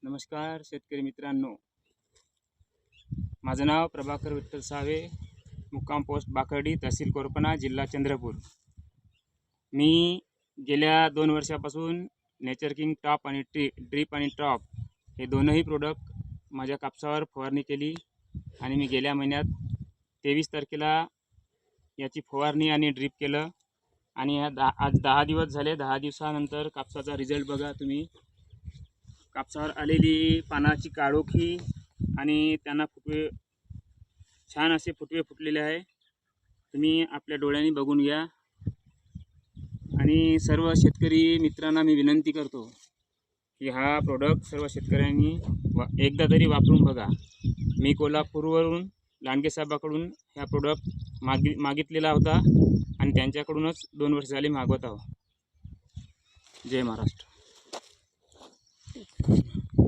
नमस्कार शेतकरी मित्रांनो, माझं नाव प्रभाकर विठ्ठल सावे, मुक्काम पोस्ट बाकर्डी, तहसील कोरपणा, जिल्हा चंद्रपूर। मी गेल्या 2 वर्षापासून नेचर किंग टॉप आणि ड्रीप आणि टॉप हे दोनही प्रोडक्ट माझ्या कापसावर फवारणी केली आणि मी गेल्या महिन्यात 23 तारखेला याची फवारणी आणि ड्रीप केलं आणि आज 10 दिवस झाले। 10 दिवसानंतर कापसाचा रिझल्ट बघा तुम्ही। कापसावर आलेली पानाची काळोखी आणि त्यांना फुटवे, छान असे फुटवे फुटलेले आहे। तुम्ही आपल्या डोळ्यांनी बघून घ्या आणि सर्व शेतकरी मित्रांना मी विनंती करतो की हा प्रोडक्ट सर्व शेतकऱ्यांनी एकदा तरी वापरून बघा। मी कोल्हापूरवरून लांडगे साहेबांकडून हा प्रोडक्ट मागितलेला होता आणि त्यांच्याकडूनच 2 वर्ष झाले मागवत आहोत। जय महाराष्ट्र।